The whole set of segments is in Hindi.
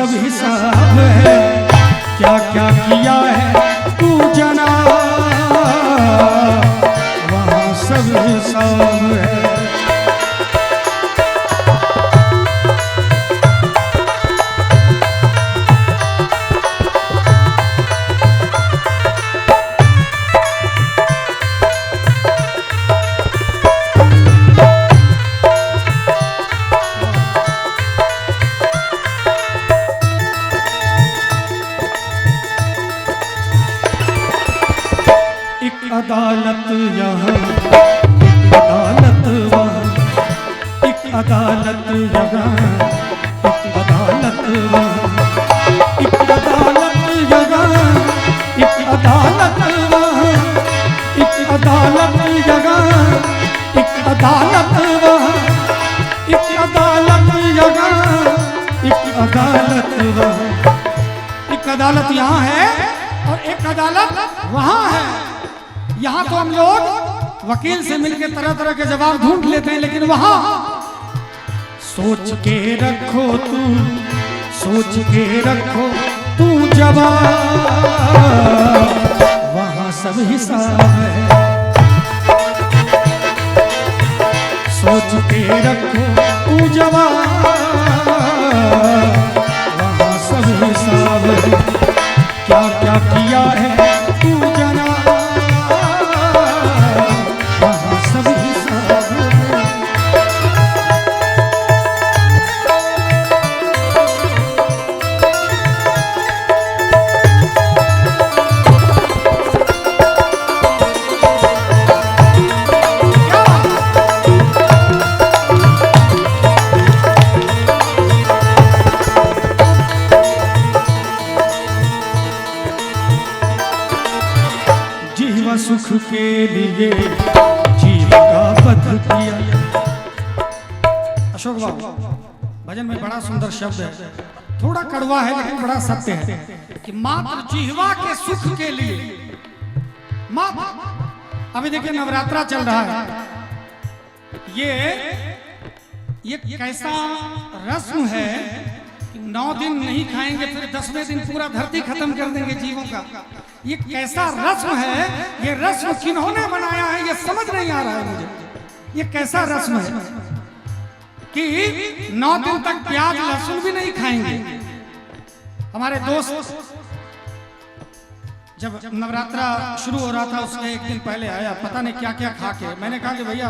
सब हिसाब है, क्या क्या किया है तू जना, वहाँ सब हिसाब है। अदालत यहाँ, एक अदालत वहाँ, एक अदालत यहाँ, एक अदालत वहाँ, एक अदालत यहाँ, एक अदालत वहाँ, एक अदालत यहाँ, एक अदालत वहाँ, एक अदालत यहाँ, एक अदालत वहाँ। एक अदालत यहाँ है और एक अदालत वहाँ है। यहाँ तो हम लोग वकील से मिलकर तरह तरह के जवाब ढूंढ लेते हैं, लेकिन वहां सोच के रखो तू, सोच के रखो तू जवाब, वहां सब हिसाब है। सोच के रखो तू जवाब, वहां सब हिसाब है। क्या क्या किया है तू जना, सुख के लिए जीव का वध किया। अशोक बाबू भजन में बड़ा सुंदर शब्द है, थोड़ा कड़वा है लेकिन बड़ा सत्य है कि मात्र जीवा के सुख के लिए। अभी देखिए नवरात्रा चल रहा है, ये कैसा रस्म है कि 9 दिन नहीं खाएंगे फिर 10वें दिन पूरा धरती खत्म कर देंगे जीवों का। ये कैसा रस्म है, ये रस्म किन्होंने बनाया है ये समझ नहीं आ रहा है मुझे। ये कैसा रस्म है कि 9 दिन तक प्याज लहसुन भी नहीं खाएंगे। हमारे दोस्त जब नवरात्रा शुरू हो रहा था उसके एक दिन पहले आया, पता नहीं क्या क्या खा के। मैंने कहा कि भैया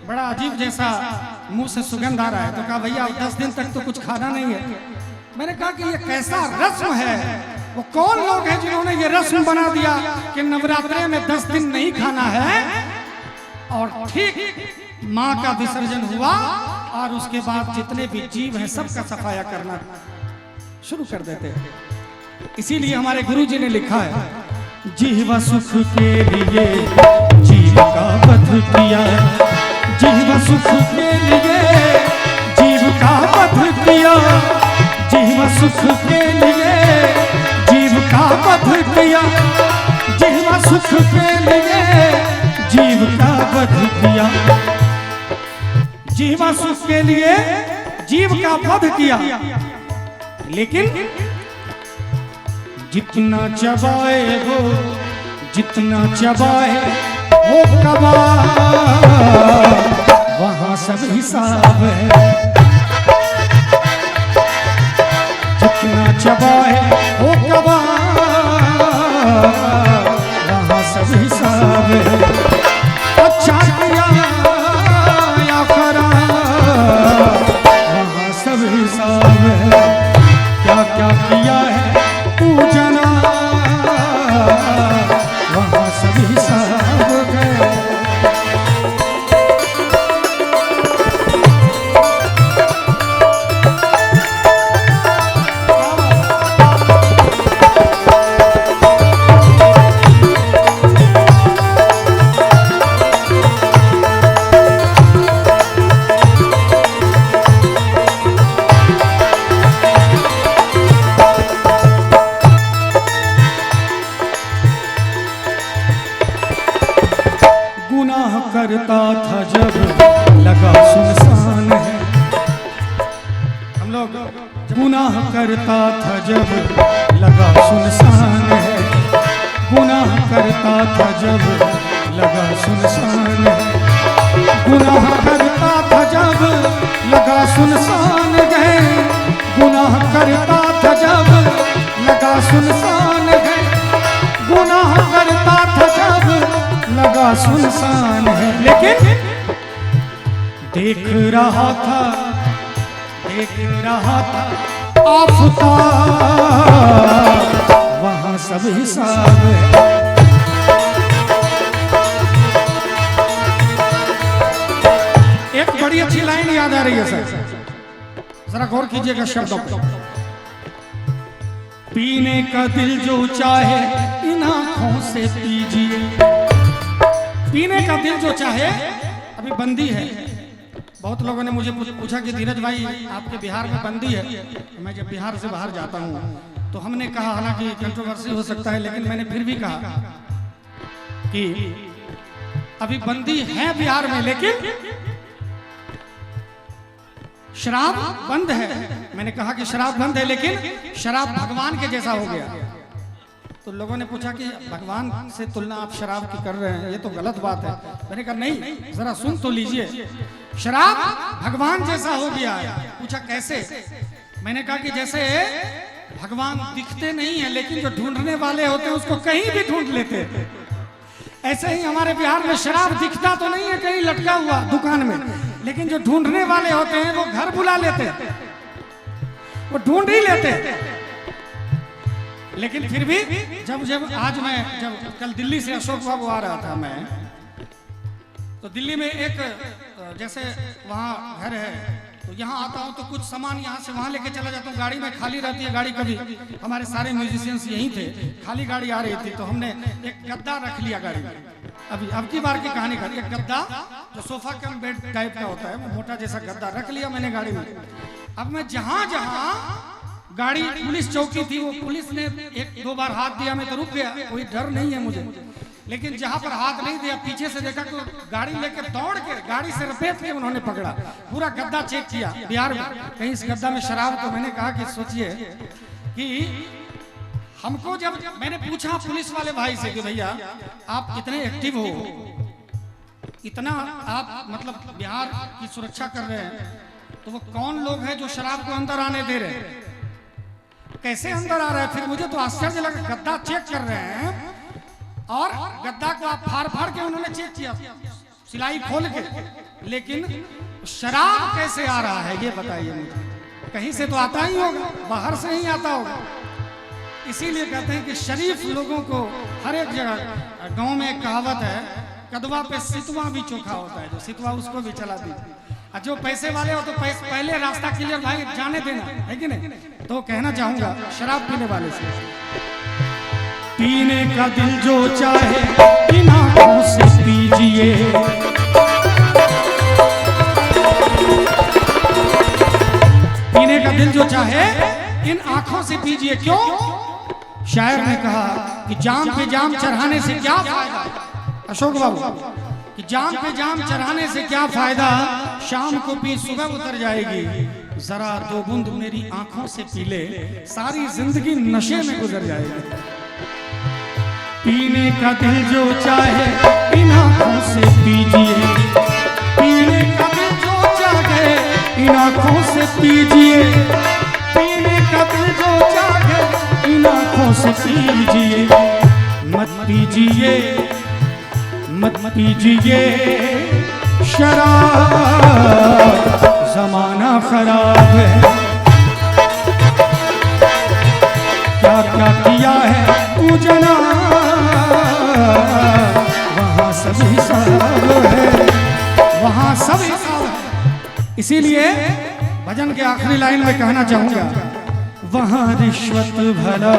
बड़ा अजीब जैसा मुंह से सुगंध आ रहा है, तो कहा भैया 10 दिन तक तो कुछ खाना नहीं है। मैंने कहा कि ये कैसा रस्म है, वो कौन लोग हैं जिन्होंने ये रस्म बना दिया कि नवरात्रे में 10 दिन नहीं खाना है। और ठीक माँ का विसर्जन हुआ और उसके बाद जितने भी जीव हैं सबका सफाया करना शुरू कर देते हैं। इसीलिए हमारे गुरुजी ने लिखा है, जीव सुख के लिए जीव का वध किया, जीव सुख के लिए जीव का वध किया, जीव सुख के लिए जीव का वध किया, जीव सुख के लिए जीव का वध किया, जीव सुख के लिए जीव का वध किया। लेकिन जितना चबाए वो, जितना चबाए वो कबाब, वहां सब हिसाब है। जितना चबाए वो कबाब, वहां सब हिसाब है। अच्छा किया या खराब, वहां सब हिसाब है। क्या क्या किया है तू जना, वहां सब हिसाब है। गुनाह करता था जब लगा सुनसान है, गुनाह करता था जब लगा सुनसान है, गुनाह करता था जब लगा सुनसान है, गुनाह करता था जब लगा सुनसान है, गुनाह करता था जब लगा सुनसान है। लेकिन देख रहा था आफताब, वहां सब हिसाब है। एक बड़ी अच्छी लाइन याद आ रही है सर, जरा गौर कीजिएगा शब्दों पर। पीने का दिल जो चाहे इन आंखों से पीजिए, पीने का दिल जो चाहे। अभी बंदी है, बहुत लोगों ने मुझे पूछा कि धीरज भाई आपके बिहार में बंदी है। मैं जब बिहार से बाहर जाता हूँ तो हमने कहा, हालांकि कंट्रोवर्सी हो सकता है लेकिन मैंने फिर भी कहा कि अभी बंदी है बिहार में, लेकिन शराब बंद है। मैंने कहा कि शराब बंद है लेकिन शराब भगवान के जैसा हो गया। तो लोगों ने पूछा कि भगवान से तुलना आप शराब की कर रहे हैं, ये तो गलत बात है। मैंने कहा नहीं, जरा सुन तो लीजिए, शराब भगवान जैसा हो गया है। पूछा कैसे? मैंने कहा कि जैसे भगवान दिखते नहीं है लेकिन जो ढूंढने वाले होते हैं उसको कहीं भी ढूंढ लेते हैं, ऐसे ही हमारे बिहार में शराब दिखता तो नहीं है कहीं लटका हुआ दुकान में, लेकिन जो ढूंढने वाले होते हैं वो घर बुला लेते हैं, वो ढूंढ ही लेते हैं। लेकिन फिर भी जब आज मैं जब कल दिल्ली से अशोक बाबू आ रहा था मैं, तो दिल्ली में एक जैसे वहाँ घर है तो यहाँ आता हूँ तो कुछ सामान यहाँ से वहाँ लेके चला जाता हूँ। गाड़ी में खाली रहती है गाड़ी, कभी हमारे सारे म्यूजिशियंस यहीं थे, खाली गाड़ी आ रही थी तो हमने एक गद्दा रख लिया गाड़ी में। अभी अब की बार की कहानी कर, एक गद्दा जो सोफा कम बेड टाइप का होता है, वो मोटा जैसा गद्दा रख लिया मैंने गाड़ी में। अब मैं जहाँ गाड़ी पुलिस चौकी थी, वो पुलिस ने एक दो बार हाथ दिया, मैं तो रुक गया, कोई डर नहीं है मुझे। लेकिन जहां पर हाथ नहीं दिया पीछे से देखा तो गाड़ी लेकर दौड़ के गाड़ी से रपेट के उन्होंने पकड़ा, पूरा गद्दा चेक किया बिहार में कहीं इस गद्दा में शराब। तो मैंने कहा कि सोचिए कि हमको जब मैंने पूछा पुलिस वाले भाई से कि भैया आप इतने एक्टिव हो, इतना आप मतलब बिहार की सुरक्षा कर रहे हैं, तो वो कौन लोग हैं जो शराब को अंदर आने दे रहे हैं, कैसे अंदर आ रहा है? फिर मुझे तो आश्चर्य लगा, गद्दा चेक कर रहे हैं और गद्दा को आप फाड़ फाड़ के उन्होंने चेक किया सिलाई खोल के, लेकिन शराब कैसे आ रहा है ये बताइए मुझे। कहीं से तो आता ही होगा, बाहर से ही आता होगा। इसीलिए कहते हैं कि शरीफ लोगों को हर एक जगह, गांव में एक कहावत है, कदवा पे सितवा भी चोखा होता है, जो सितवा उसको भी चला दीजिए। जो पैसे वाले हो तो पहले रास्ता क्लियर भाई जाने देना है कि नहीं। तो कहना चाहूंगा शराब पीने वाले से, पीने का दिल जो चाहे इन आंखों से पीजिए, पीने का दिल जो चाहे इन आंखों से पीजिए। क्यों? शायर ने कहा कि जाम पे जाम चढ़ाने से क्या फायदा, अशोक बाबू, कि जाम पे जाम चढ़ाने से क्या फायदा, शाम को पी सुबह उतर जाएगी, जरा दो बूंद मेरी आंखों से पी ले, सारी जिंदगी नशे में गुजर जाएगी। पीने का दिल जो चाहे इन आंखों से पीजिए, पीने का दिल जो चाहे इन आंखों से पीजिए, पीने का दिल जो चाहे इन आंखों से पीजिए। मत पीजिए मत पीजिए शराब, जमाना खराब है, क्या क्या किया है तू जना, वहाँ सब हिसाब है, वहाँ सब हिसाब है। इसीलिए भजन के आखिरी लाइन में कहना चाहूंगा, वहाँ रिश्वत भला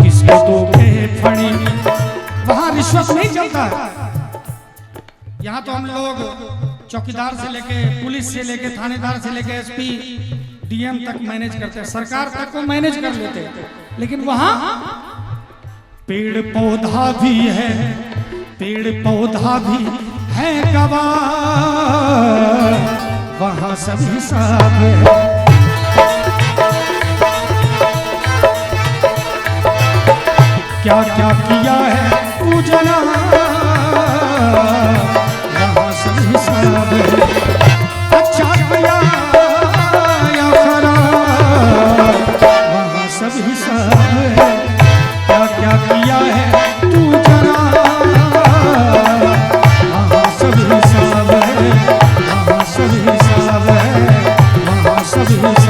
किसके तो के फड़ी, वहाँ रिश्वत नहीं चलता है। यहाँ तो हम लोग चौकीदार से लेके, पुलिस से लेके, थानेदार से लेके एसपी डीएम तक मैनेज करते हैं, सरकार तक को मैनेज कर लेते हैं। लेकिन वहाँ पेड़ पौधा भी है, पेड़ पौधा भी है गवाह, वहाँ सब हिसाब है। जी